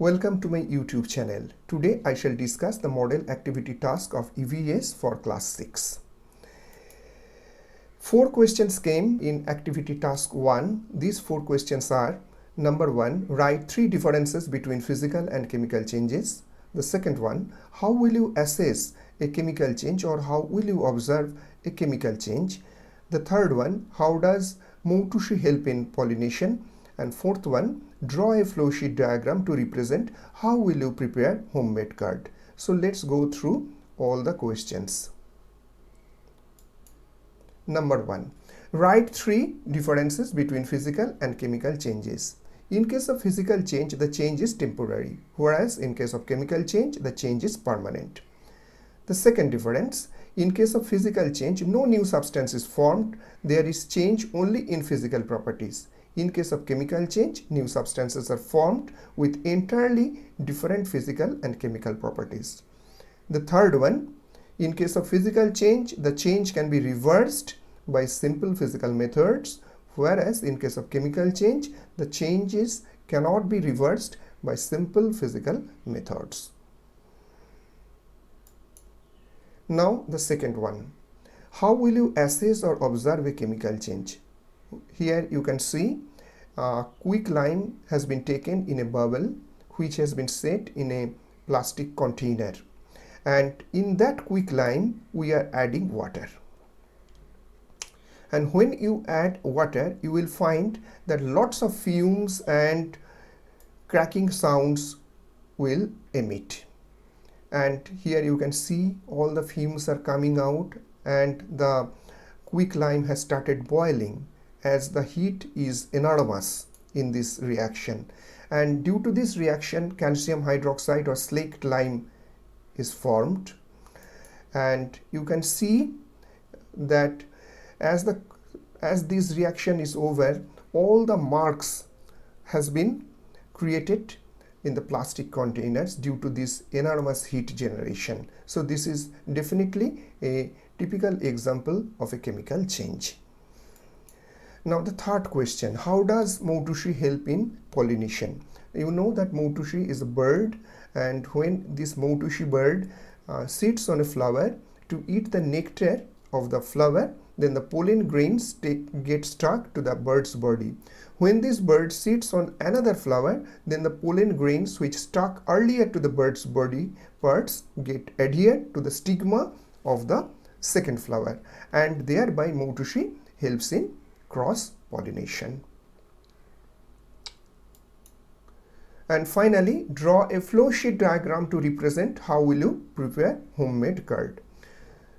Welcome to my YouTube channel. Today I shall discuss the model activity task of EVS for class 6. 4 questions came in activity task 1. These 4 questions are: number 1, write 3 differences between physical and chemical changes. The second one, how will you assess a chemical change or how will you observe a chemical change? The third one, how does Moutushi help in pollination? And fourth one, draw a flow sheet diagram to represent how will you prepare homemade curd. So let's go through all the questions. Number 1, write 3 differences between physical and chemical changes. In case of physical change, the change is temporary, whereas in case of chemical change, the change is permanent. The second difference, in case of physical change, no new substance is formed. There is change only in physical properties. In case of chemical change, new substances are formed with entirely different physical and chemical properties. The third one, in case of physical change, the change can be reversed by simple physical methods, whereas in case of chemical change, the changes cannot be reversed by simple physical methods. Now the second one, how will you assess or observe a chemical change? Here you can see quick lime has been taken in a bubble which has been set in a plastic container, and in that quick lime we are adding water. And when you add water, you will find that lots of fumes and cracking sounds will emit. And here you can see all the fumes are coming out and the quick lime has started boiling, as the heat is enormous in this reaction. And due to this reaction, calcium hydroxide or slaked lime is formed. And you can see that as this reaction is over, all the marks has been created in the plastic containers due to this enormous heat generation. So this is definitely a typical example of a chemical change. Now the third question, how does Moutushi help in pollination? You know that Moutushi is a bird, and when this Moutushi bird sits on a flower to eat the nectar of the flower, then the pollen grains get stuck to the bird's body. When this bird sits on another flower, then the pollen grains which stuck earlier to the bird's body parts get adhered to the stigma of the second flower, and thereby Moutushi helps in cross pollination. And finally, draw a flow sheet diagram to represent how will you prepare homemade curd.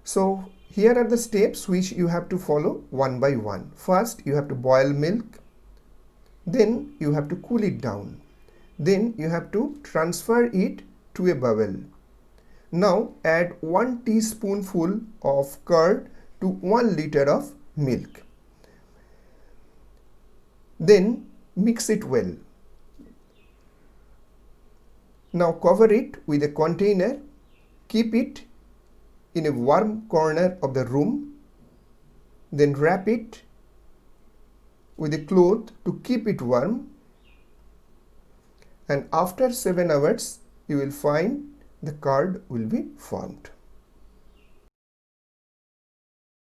So here are the steps which you have to follow one by one. First, you have to boil milk, then you have to cool it down, then you have to transfer it to a bubble. Now add 1 teaspoonful of curd to 1 liter of milk. Then mix it well. Now cover it with a container, keep it in a warm corner of the room, then wrap it with a cloth to keep it warm, and after 7 hours you will find the curd will be formed.